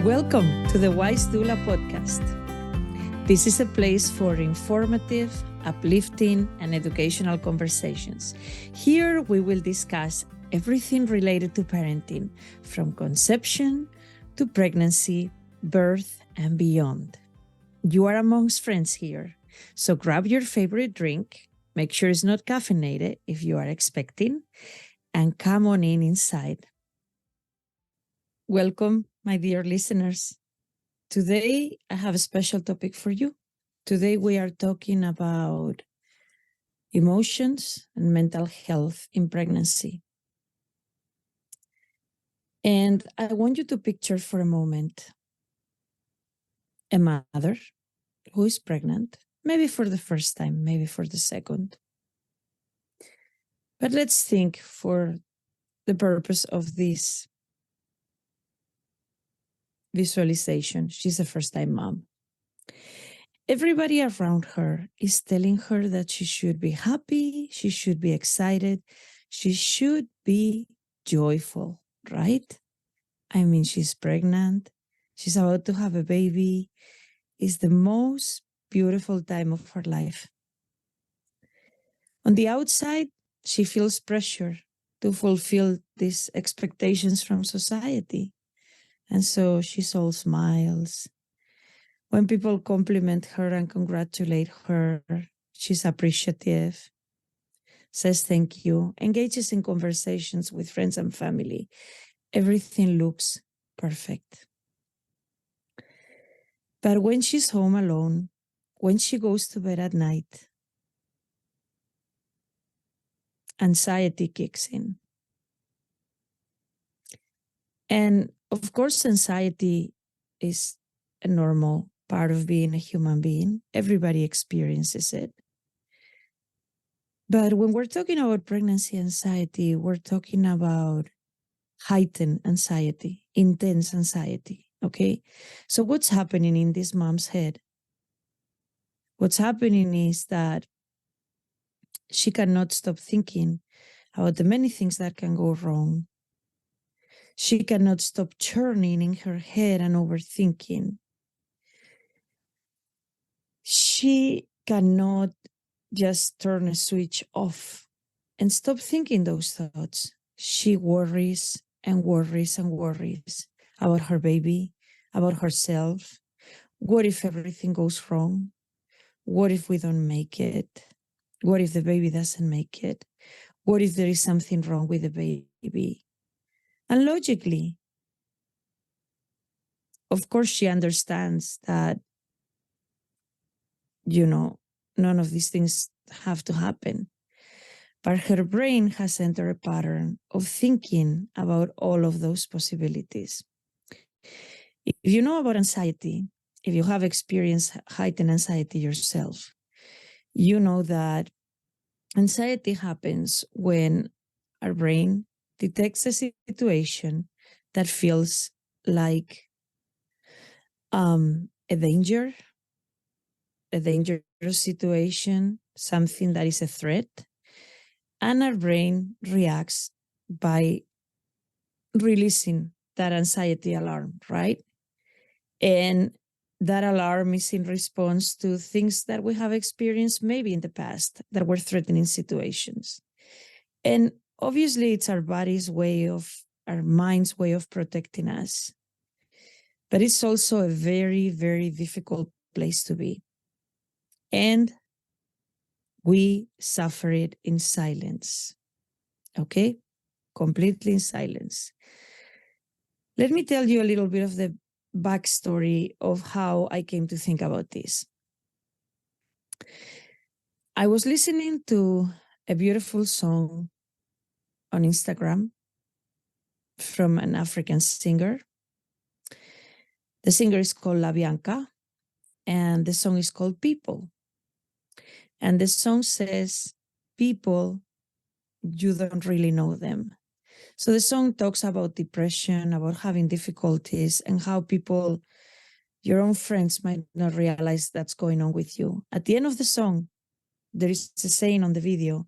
Welcome to the Wise Doula podcast. This is a place for informative, uplifting, and educational conversations. Here we will discuss everything related to parenting, from conception to pregnancy, birth, and beyond. You are amongst friends here, so grab your favorite drink, make sure it's not caffeinated if you are expecting, and come on inside. Welcome, my dear listeners. Today, I have a special topic for you. Today, we are talking about emotions and mental health in pregnancy. And I want you to picture for a moment a mother who is pregnant, maybe for the first time, maybe for the second. But let's think for the purpose of this visualization. She's a first-time mom. Everybody around her is telling her that she should be happy, she should be excited, she should be joyful, right? I mean, she's pregnant, she's about to have a baby. It's the most beautiful time of her life. On the outside, she feels pressure to fulfill these expectations from society. And so she's all smiles. When people compliment her and congratulate her, she's appreciative, says thank you, engages in conversations with friends and family. Everything looks perfect. But when she's home alone, when she goes to bed at night, anxiety kicks in. And of course, anxiety is a normal part of being a human being. Everybody experiences it. But when we're talking about pregnancy anxiety, we're talking about heightened anxiety, intense anxiety, okay? So what's happening in this mom's head? What's happening is that she cannot stop thinking about the many things that can go wrong. She cannot stop churning in her head and overthinking. She cannot just turn a switch off and stop thinking those thoughts. She worries and worries and worries about her baby, about herself. What if everything goes wrong? What if we don't make it? What if the baby doesn't make it? What if there is something wrong with the baby? And logically, of course, she understands that, none of these things have to happen. But her brain has entered a pattern of thinking about all of those possibilities. If you know about anxiety, if you have experienced heightened anxiety yourself, you know that anxiety happens when our brain detects a situation that feels like a dangerous situation, something that is a threat, and our brain reacts by releasing that anxiety alarm, right? And that alarm is in response to things that we have experienced maybe in the past that were threatening situations. And obviously, it's our mind's way of protecting us. But it's also a very, very difficult place to be. And we suffer it in silence, okay? Completely in silence. Let me tell you a little bit of the backstory of how I came to think about this. I was listening to a beautiful song on Instagram from an African singer. The singer is called La Bianca, and the song is called People. And the song says, people, you don't really know them. So the song talks about depression, about having difficulties, and how people, your own friends, might not realize that's going on with you. At the end of the song, there is a saying on the video,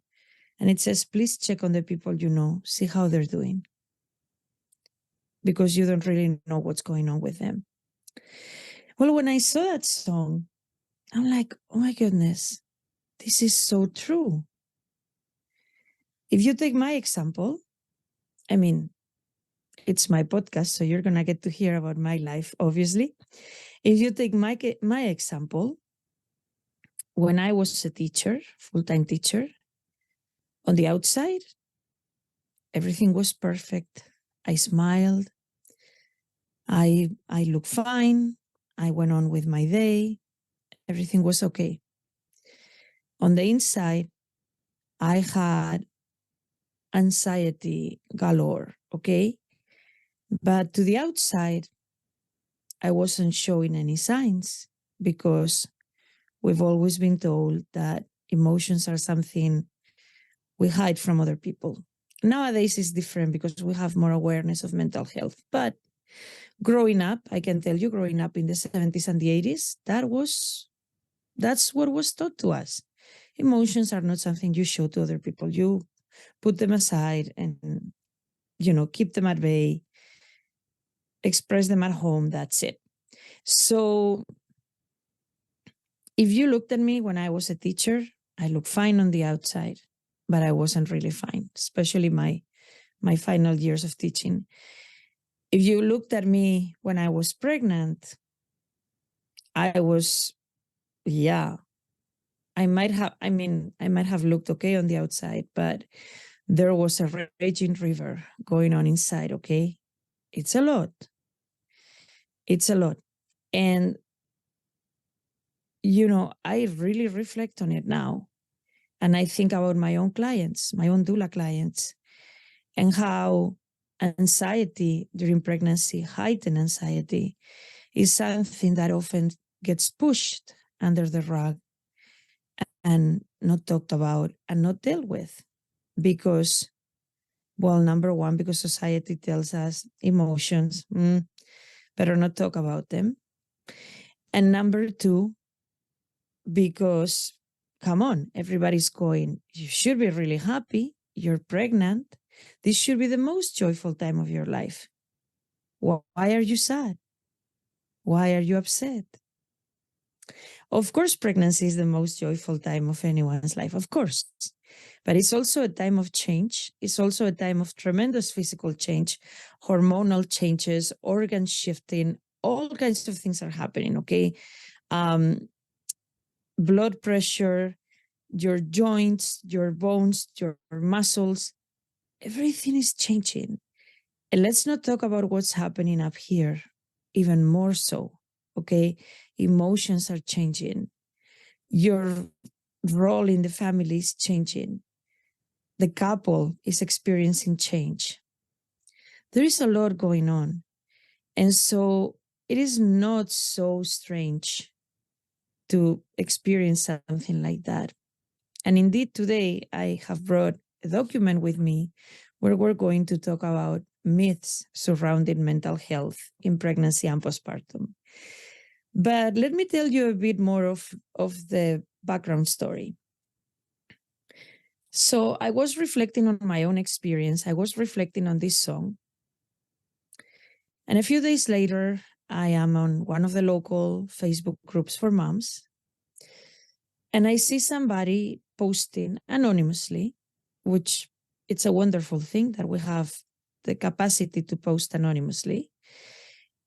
and it says, please check on the people you know, see how they're doing, because you don't really know what's going on with them. Well, when I saw that song, I'm like, oh my goodness, this is so true. If you take my example, I mean, it's my podcast, so you're going to get to hear about my life, obviously. If you take my example, when I was a teacher, full-time teacher, on the outside, everything was perfect. I smiled. I looked fine. I went on with my day. Everything was okay. On the inside, I had anxiety galore, okay? But to the outside, I wasn't showing any signs because we've always been told that emotions are something we hide from other people. Nowadays it's different because we have more awareness of mental health. But growing up, I can tell you, growing up in the 70s and the 80s, that's what was taught to us. Emotions are not something you show to other people. You put them aside and, keep them at bay, express them at home. That's it. So if you looked at me when I was a teacher, I looked fine on the outside, but I wasn't really fine, especially my final years of teaching. If you looked at me when I was pregnant, I was, yeah, I might have looked okay on the outside, but there was a raging river going on inside, okay? It's a lot. It's a lot. And, I really reflect on it now. And I think about my own clients, my own doula clients, and how anxiety during pregnancy, heightened anxiety, is something that often gets pushed under the rug and not talked about and not dealt with. Because, well, number one, because society tells us emotions, better not talk about them. And number two, because, come on, everybody's going, you should be really happy. You're pregnant. This should be the most joyful time of your life. Why are you sad? Why are you upset? Of course, pregnancy is the most joyful time of anyone's life, of course. But it's also a time of change. It's also a time of tremendous physical change, hormonal changes, organ shifting, all kinds of things are happening, okay? Blood pressure, your joints, your bones, your muscles, everything is changing. And let's not talk about what's happening up here, even more so, okay? Emotions are changing. Your role in the family is changing. The couple is experiencing change. There is a lot going on. And so it is not so strange to experience something like that. And indeed, today I have brought a document with me where we're going to talk about myths surrounding mental health in pregnancy and postpartum. But let me tell you a bit more of the background story. So I was reflecting on my own experience. I was reflecting on this song. And a few days later, I am on one of the local Facebook groups for moms. And I see somebody posting anonymously, which it's a wonderful thing that we have the capacity to post anonymously.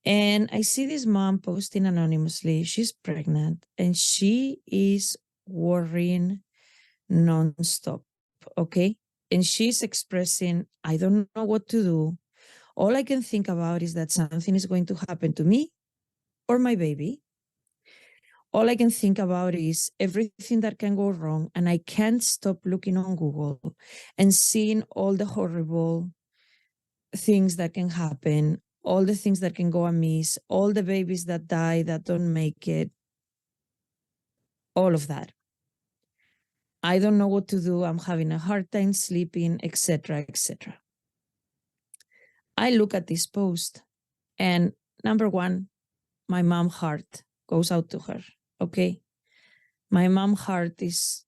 And I see this mom posting anonymously. She's pregnant and she is worrying nonstop. Okay. And she's expressing, I don't know what to do. All I can think about is that something is going to happen to me or my baby. All I can think about is everything that can go wrong. And I can't stop looking on Google and seeing all the horrible things that can happen, all the things that can go amiss, all the babies that die, that don't make it, all of that. I don't know what to do. I'm having a hard time sleeping, etc., etc. I look at this post and number one, my mom heart goes out to her. Okay. My mom heart is,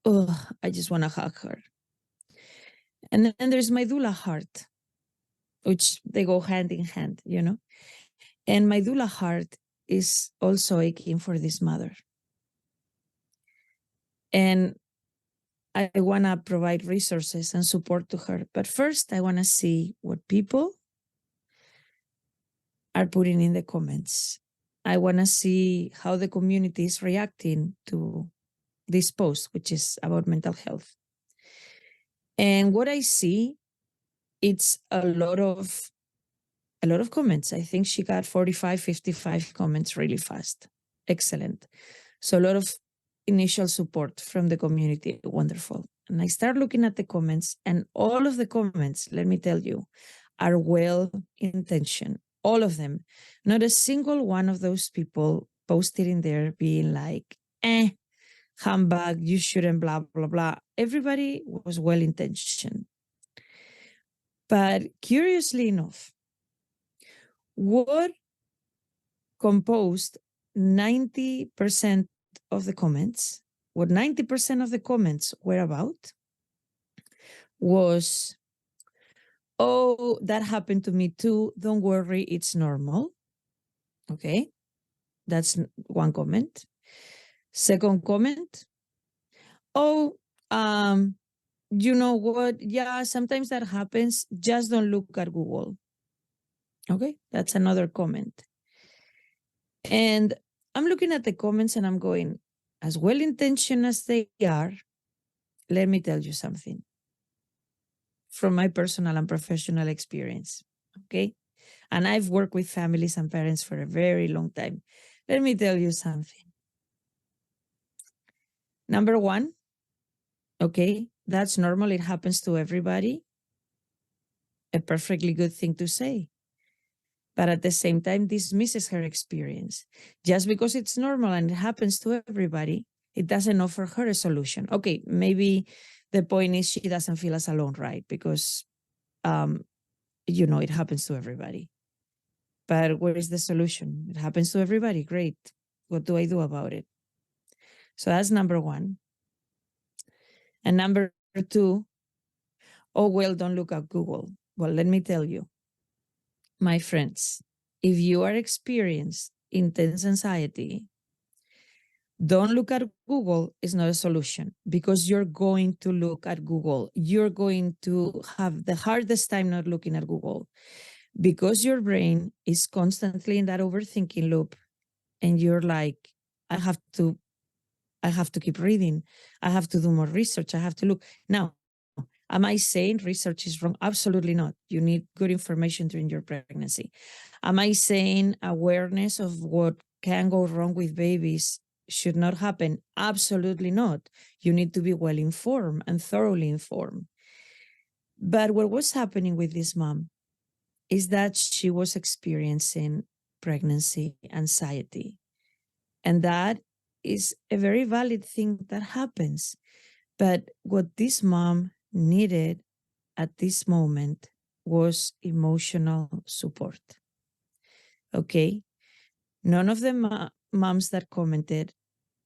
oh, I just want to hug her. And then there's my doula heart, which they go hand in hand, And my doula heart is also aching for this mother. And I want to provide resources and support to her. But first, I want to see what people are putting in the comments. I want to see how the community is reacting to this post, which is about mental health. And what I see, it's a lot of comments. I think she got 45, 55 comments really fast. Excellent. So a lot of initial support from the community. Wonderful. And I start looking at the comments, and all of the comments, let me tell you, are well-intentioned. All of them. Not a single one of those people posted in there being like, humbug, you shouldn't, blah, blah, blah. Everybody was well-intentioned. But curiously enough, what composed 90% of the comments, what 90% of the comments were about was, oh, that happened to me too. Don't worry, it's normal. Okay, that's one comment. Second comment, oh, you know what? Yeah, sometimes that happens. Just don't look at Google. Okay, that's another comment. And I'm looking at the comments and I'm going, as well-intentioned as they are, let me tell you something from my personal and professional experience, okay? And I've worked with families and parents for a very long time. Let me tell you something. Number one, okay, that's normal. It happens to everybody. A perfectly good thing to say. But at the same time, dismisses her experience. Just because it's normal and it happens to everybody, it doesn't offer her a solution. Okay, maybe the point is she doesn't feel as alone, right? Because, you know, it happens to everybody. But where is the solution? It happens to everybody. Great. What do I do about it? So that's number one. And number two, oh, well, don't look at Google. Well, let me tell you, my friends, if you are experiencing intense anxiety, don't look at Google is not a solution, because you're going to look at Google. You're going to have the hardest time not looking at Google, because your brain is constantly in that overthinking loop. And you're like, I have to keep reading. I have to do more research. I have to look. Now, am I saying research is wrong? Absolutely not. You need good information during your pregnancy. Am I saying awareness of what can go wrong with babies should not happen? Absolutely not. You need to be well informed and thoroughly informed. But what was happening with this mom is that she was experiencing pregnancy anxiety. And that is a very valid thing that happens. But what this mom needed at this moment was emotional support. Okay? None of the moms that commented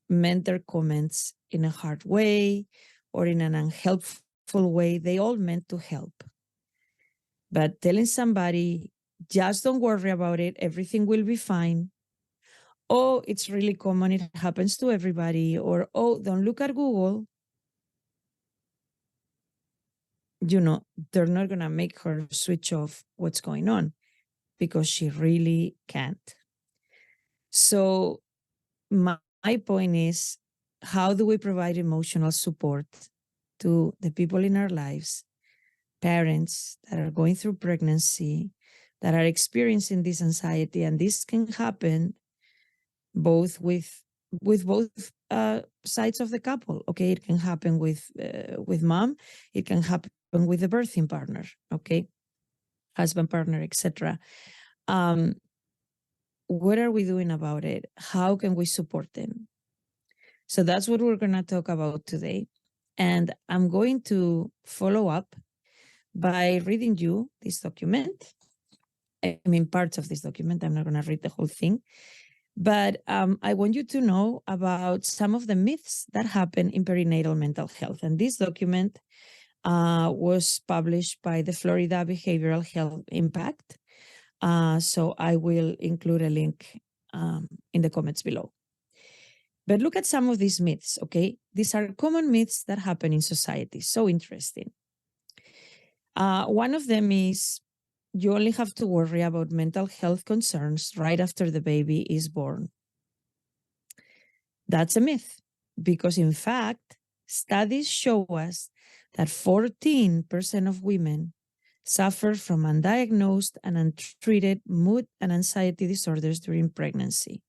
meant their comments in a hard way or in an unhelpful way. They all meant to help. But telling somebody, just don't worry about it, everything will be fine. Oh, it's really common, it happens to everybody. Or, oh, don't look at Google. You know, they're not going to make her switch off what's going on, because she really can't. So my point is, how do we provide emotional support to the people in our lives, parents that are going through pregnancy, that are experiencing this anxiety? And this can happen both with both sides of the couple. Okay, it can happen with mom, it can happen with the birthing partner, okay, husband, partner, etc. What are we doing about it? How can we support them? So that's what we're going to talk about today. And I'm going to follow up by reading you this document. I mean, parts of this document. I'm not going to read the whole thing. But I want you to know about some of the myths that happen in perinatal mental health. And this document was published by the Florida Behavioral Health Impact. So I will include a link in the comments below. But look at some of these myths, okay? These are common myths that happen in society. So interesting. One of them is you only have to worry about mental health concerns right after the baby is born. That's a myth because, in fact, studies show us that 14% of women suffer from undiagnosed and untreated mood and anxiety disorders during pregnancy,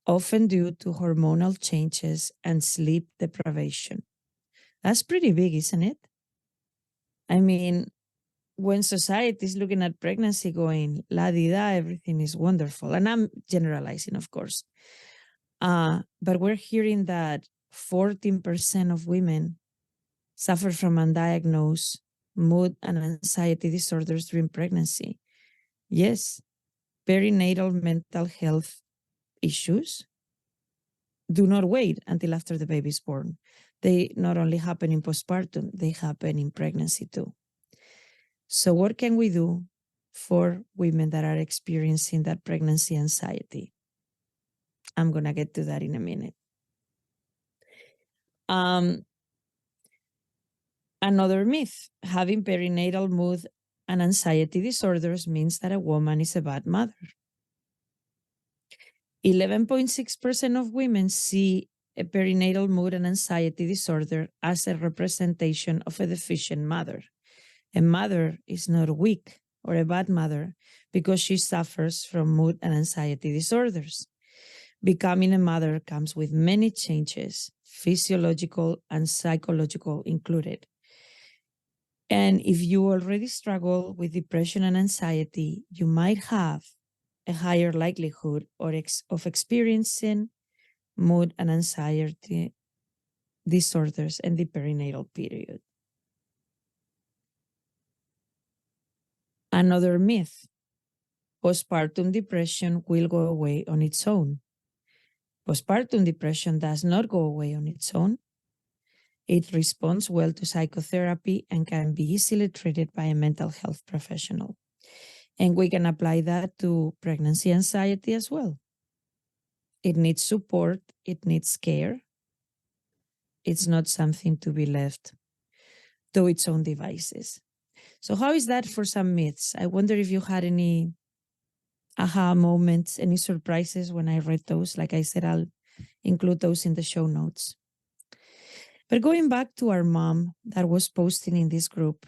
often due to hormonal changes and sleep deprivation. That's pretty big, isn't it? I mean, when society is looking at pregnancy going, la di da, everything is wonderful. And I'm generalizing, of course. But we're hearing that 14% of women suffer from undiagnosed mood and anxiety disorders during pregnancy. Yes, perinatal mental health issues do not wait until after the baby is born. They not only happen in postpartum, they happen in pregnancy too. So what can we do for women that are experiencing that pregnancy anxiety? I'm going to get to that in a minute. Another myth, having perinatal mood and anxiety disorders means that a woman is a bad mother. 11.6% of women see a perinatal mood and anxiety disorder as a representation of a deficient mother. A mother is not weak or a bad mother because she suffers from mood and anxiety disorders. Becoming a mother comes with many changes, physiological and psychological included. And if you already struggle with depression and anxiety, you might have a higher likelihood of experiencing mood and anxiety disorders in the perinatal period. Another myth, postpartum depression will go away on its own. Postpartum depression does not go away on its own. It responds well to psychotherapy and can be easily treated by a mental health professional. And we can apply that to pregnancy anxiety as well. It needs support, it needs care. It's not something to be left to its own devices. So how is that for some myths? I wonder if you had any aha moments, any surprises when I read those. Like I said, I'll include those in the show notes. But going back to our mom that was posting in this group,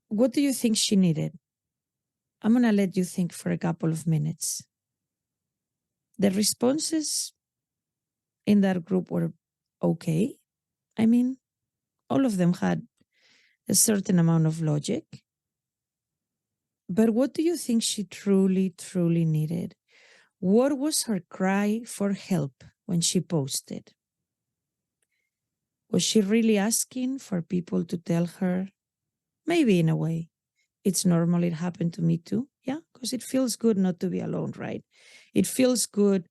what do you think she needed? I'm going to let you think for a couple of minutes. The responses in that group were okay. I mean, all of them had a certain amount of logic. But what do you think she truly, truly needed? What was her cry for help when she posted? Was she really asking for people to tell her, maybe in a way, it's normal, it happened to me too? Yeah, because it feels good not to be alone, right? It feels good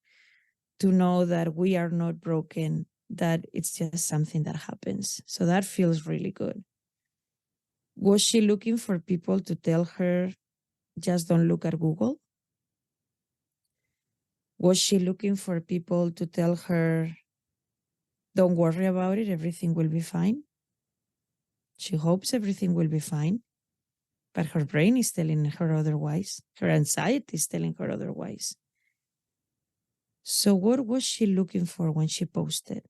to know that we are not broken, that it's just something that happens. So that feels really good. Was she looking for people to tell her, just don't look at Google? Was she looking for people to tell her, don't worry about it, everything will be fine? She hopes everything will be fine, but her brain is telling her otherwise. Her anxiety is telling her otherwise. So what was she looking for when she posted?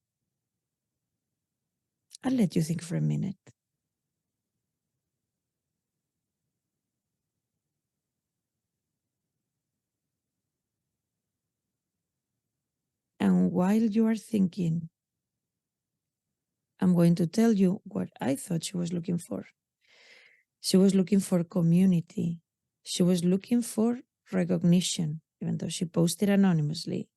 I'll let you think for a minute. And while you are thinking, I'm going to tell you what I thought she was looking for. She was looking for community. She was looking for recognition, even though she posted anonymously.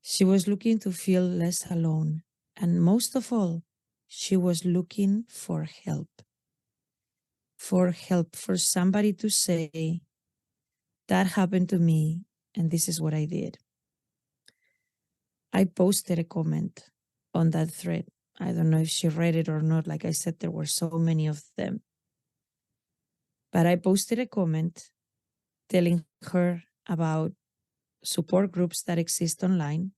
She was looking to feel less alone. And most of all, she was looking for help. For help, for somebody to say, that happened to me, and this is what I did. I posted a comment on that thread. I don't know if she read it or not. Like I said, there were so many of them. But I posted a comment telling her about support groups that exist online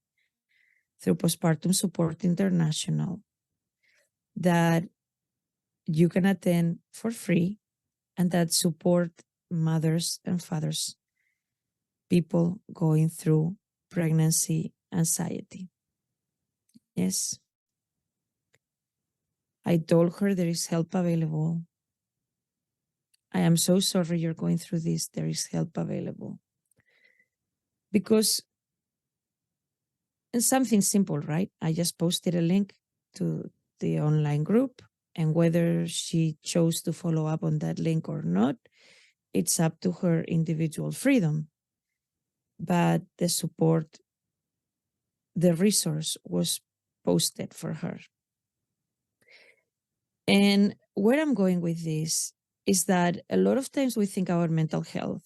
through Postpartum Support International that you can attend for free and that support mothers and fathers, people going through pregnancy anxiety. Yes. I told her there is help available. I am so sorry you're going through this. There is help available. Because it's something simple, right? I just posted a link to the online group, and whether she chose to follow up on that link or not, it's up to her individual freedom. But the support, the resource was posted for her. And where I'm going with this is that a lot of times we think about mental health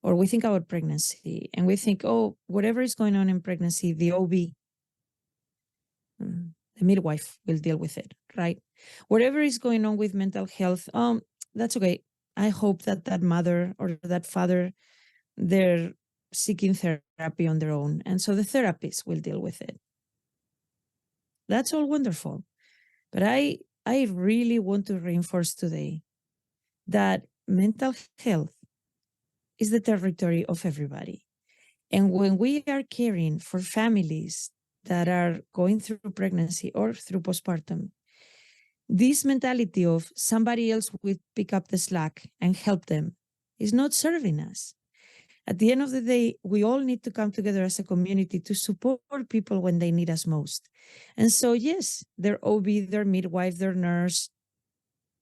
or we think about pregnancy and we think, oh, whatever is going on in pregnancy, the OB, the midwife will deal with it, right? Whatever is going on with mental health, that's okay. I hope that that mother or that father, they're seeking therapy on their own. And so the therapist will deal with it. That's all wonderful. But I really want to reinforce today that mental health is the territory of everybody. And when we are caring for families that are going through pregnancy or through postpartum, this mentality of somebody else will pick up the slack and help them is not serving us. At the end of the day, we all need to come together as a community to support people when they need us most. And so, yes, their OB, their midwife, their nurse,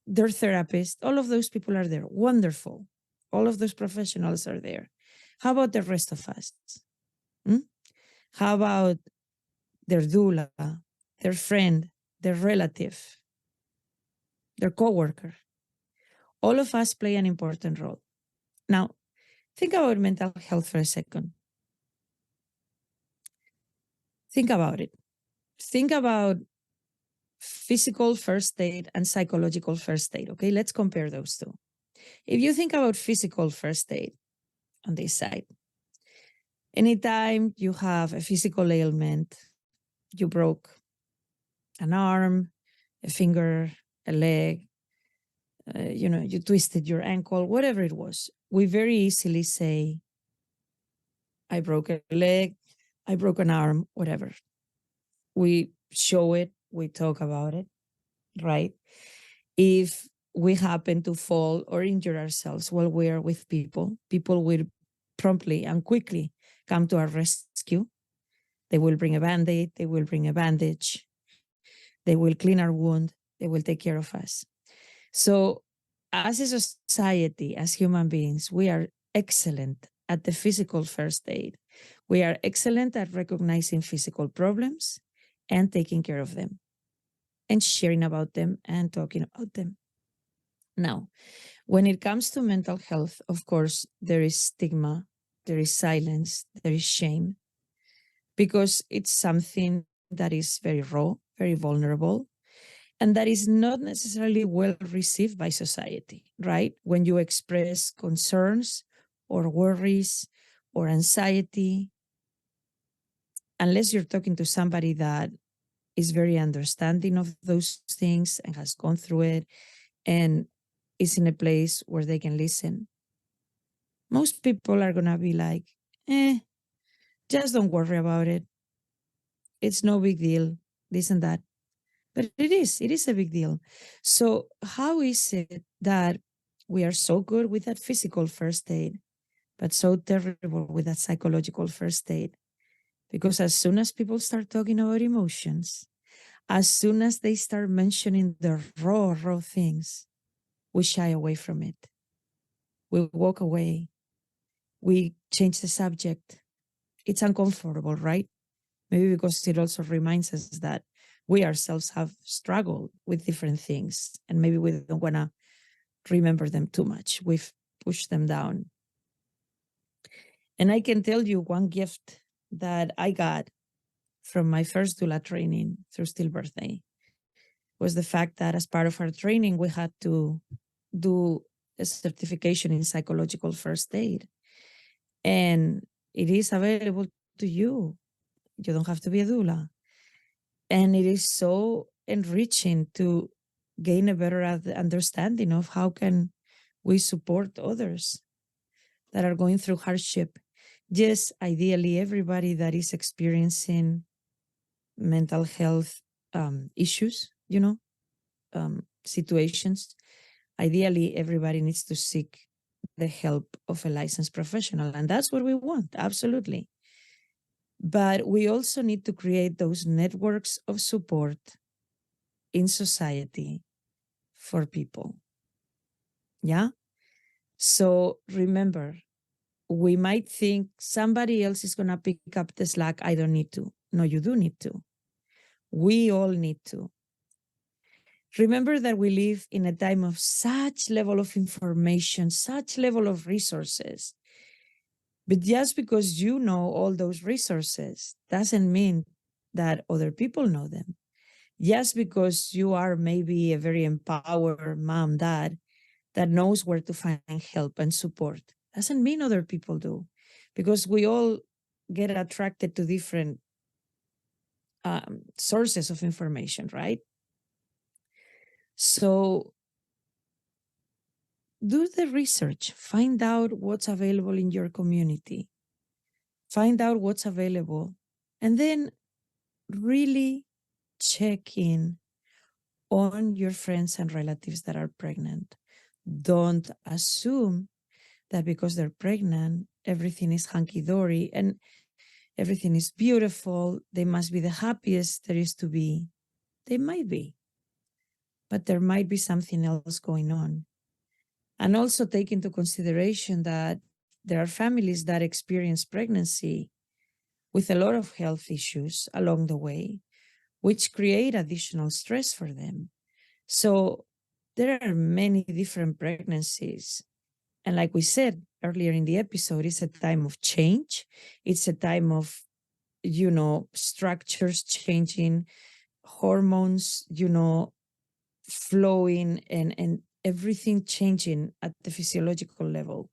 their therapist, all of those people are there. Wonderful. All of those professionals are there. How about the rest of us? How about their doula, their friend, their relative, their coworker? All of us play an important role. Now, think about mental health for a second. Think about it. Think about physical first aid and psychological first aid. Okay, let's compare those two. If you think about physical first aid on this side, anytime you have a physical ailment, you broke an arm, a finger, a leg, you twisted your ankle, whatever it was, we very easily say, I broke a leg, I broke an arm, whatever. We show it, we talk about it, right? If we happen to fall or injure ourselves while we are with people, people will promptly and quickly come to our rescue. They will bring a Band-Aid, they will bring a bandage, they will clean our wound, they will take care of us. So as a society, as human beings, we are excellent at the physical first aid. We are excellent at recognizing physical problems and taking care of them and sharing about them and talking about them. Now, when it comes to mental health, of course, there is stigma, there is silence, there is shame, because it's something that is very raw, very vulnerable, and that is not necessarily well received by society, right? When you express concerns or worries or anxiety, unless you're talking to somebody that is very understanding of those things and has gone through it and is in a place where they can listen, most people are going to be like, just don't worry about it. It's no big deal, this and that. But it is a big deal. So how is it that we are so good with that physical first aid, but so terrible with that psychological first aid? Because as soon as people start talking about emotions, as soon as they start mentioning the raw things, we shy away from it. We walk away. We change the subject. It's uncomfortable, right? Maybe because it also reminds us that we ourselves have struggled with different things and maybe we don't want to remember them too much. We've pushed them down. And I can tell you one gift that I got from my first doula training through Stillbirthday was the fact that as part of our training, we had to do a certification in psychological first aid. And it is available to you. You don't have to be a doula. And it is so enriching to gain a better understanding of how can we support others that are going through hardship. Yes, ideally, everybody that is experiencing mental health issues, situations, ideally, everybody needs to seek the help of a licensed professional. And that's what we want, absolutely. But we also need to create those networks of support in society for people. Yeah. So remember, we might think somebody else is going to pick up the slack. I don't need to. No, you do need to. We all need to. Remember that we live in a time of such level of information, such level of resources. But just because you know all those resources doesn't mean that other people know them. Just because you are maybe a very empowered mom, dad, that knows where to find help and support doesn't mean other people do, because we all get attracted to different sources of information, right? So do the research, find out what's available in your community, find out what's available, and then really check in on your friends and relatives that are pregnant. Don't assume that because they're pregnant, everything is hunky-dory and everything is beautiful. They must be the happiest there is to be. They might be, but there might be something else going on. And also take into consideration that there are families that experience pregnancy with a lot of health issues along the way, which create additional stress for them. So there are many different pregnancies. And like we said earlier in the episode, it's a time of change. It's a time of, structures changing, hormones, flowing, and everything changing at the physiological level,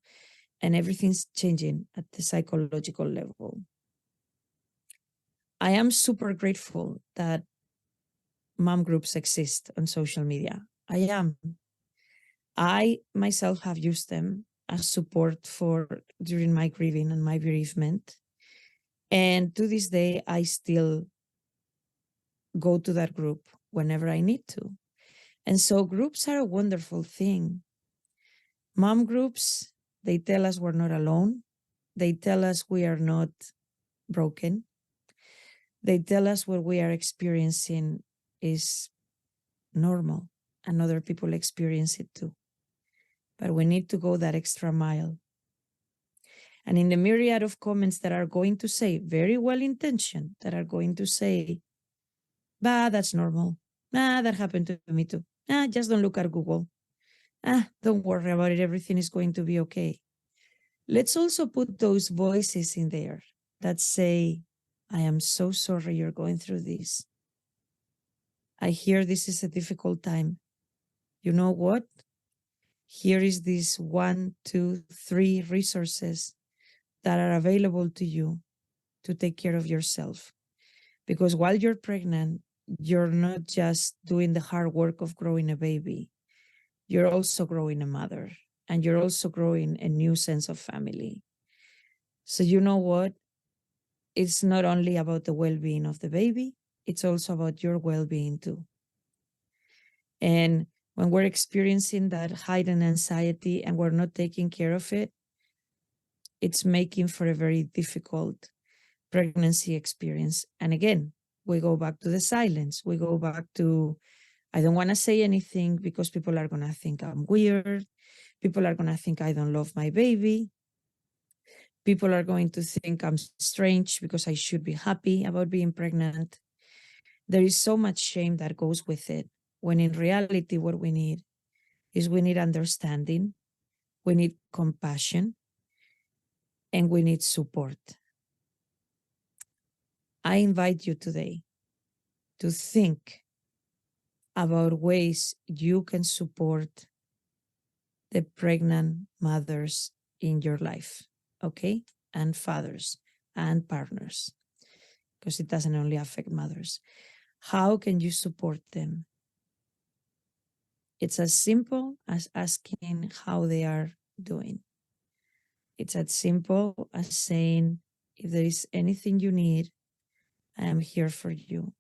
and everything's changing at the psychological level. I am super grateful that mom groups exist on social media. I am. I myself have used them as support during my grieving and my bereavement. And to this day, I still go to that group whenever I need to. And so groups are a wonderful thing. Mom groups, they tell us we're not alone. They tell us we are not broken. They tell us what we are experiencing is normal and other people experience it too. But we need to go that extra mile. And in the myriad of comments that are going to say, very well-intentioned, that are going to say, bah, that's normal. Nah, that happened to me too. Nah, just don't look at Google. Don't worry about it. Everything is going to be okay. Let's also put those voices in there that say, I am so sorry you're going through this. I hear this is a difficult time. You know what? Here is this 1, 2, 3 resources that are available to you to take care of yourself. Because while you're pregnant, you're not just doing the hard work of growing a baby. You're also growing a mother, and you're also growing a new sense of family. So you know what? It's not only about the well-being of the baby, it's also about your well-being too. And when we're experiencing that heightened anxiety and we're not taking care of it, it's making for a very difficult pregnancy experience. And again, we go back to the silence. We go back to, I don't want to say anything because people are going to think I'm weird. People are going to think I don't love my baby. People are going to think I'm strange because I should be happy about being pregnant. There is so much shame that goes with it, when in reality, what we need is we need understanding, we need compassion, and we need support. I invite you today to think about ways you can support the pregnant mothers in your life, okay? And fathers and partners, because it doesn't only affect mothers. How can you support them? It's as simple as asking how they are doing. It's as simple as saying, if there is anything you need, I am here for you.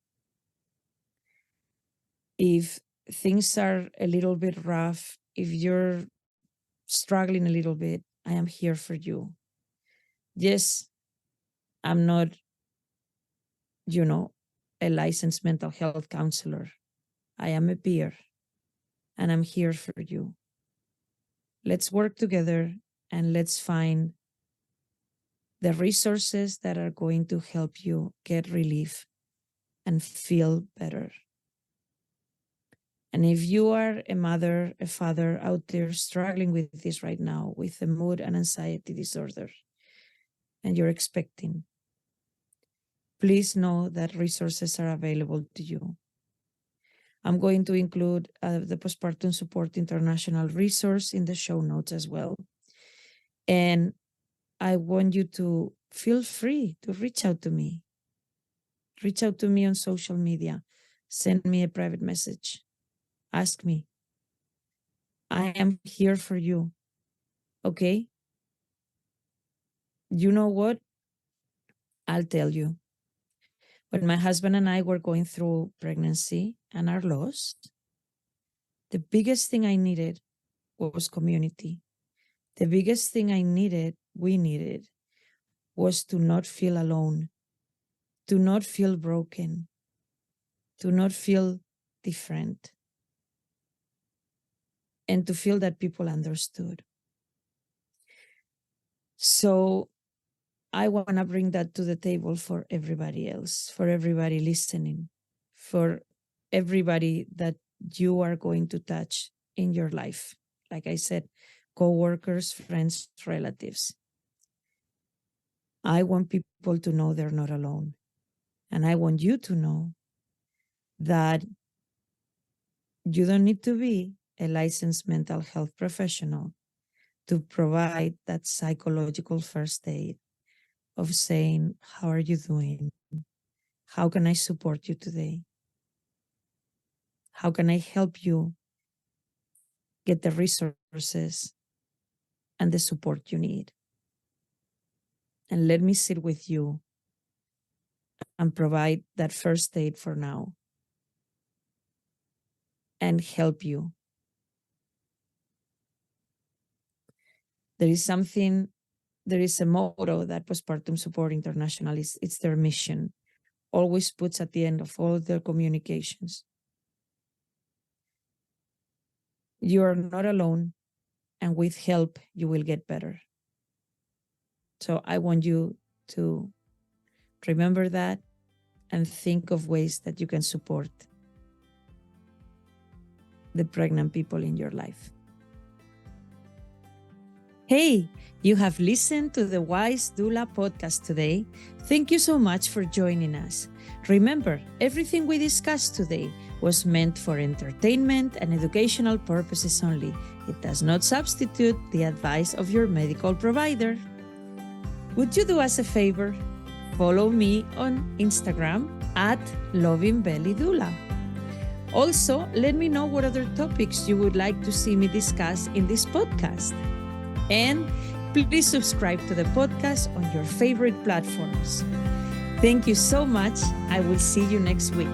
If things are a little bit rough, if you're struggling a little bit, I am here for you. Yes, I'm not, a licensed mental health counselor. I am a peer, and I'm here for you. Let's work together and let's find the resources that are going to help you get relief and feel better. And if you are a mother, a father out there struggling with this right now, with a mood and anxiety disorder, and you're expecting, please know that resources are available to you. I'm going to include the Postpartum Support International resource in the show notes as well. And I want you to feel free to reach out to me. Reach out to me on social media. Send me a private message. Ask me. I am here for you. Okay? You know what? I'll tell you. When my husband and I were going through pregnancy and our loss, the biggest thing I needed was community. The biggest thing we needed, was to not feel alone, to not feel broken, to not feel different, and to feel that people understood. So I want to bring that to the table for everybody else, for everybody listening, for everybody that you are going to touch in your life. Like I said, co-workers, friends, relatives. I want people to know they're not alone. And I want you to know that you don't need to be a licensed mental health professional to provide that psychological first aid of saying, how are you doing? How can I support you today? How can I help you get the resources and the support you need? And let me sit with you and provide that first aid for now and help you. There is a motto that Postpartum Support International it's their mission, always puts at the end of all their communications. You are not alone, and with help, you will get better. So I want you to remember that and think of ways that you can support the pregnant people in your life. Hey, you have listened to the Wise Doula podcast today. Thank you so much for joining us. Remember, everything we discussed today was meant for entertainment and educational purposes only. It does not substitute the advice of your medical provider. Would you do us a favor? Follow me on Instagram at LovingBellyDoula. Also, let me know what other topics you would like to see me discuss in this podcast. And please subscribe to the podcast on your favorite platforms. Thank you so much. I will see you next week.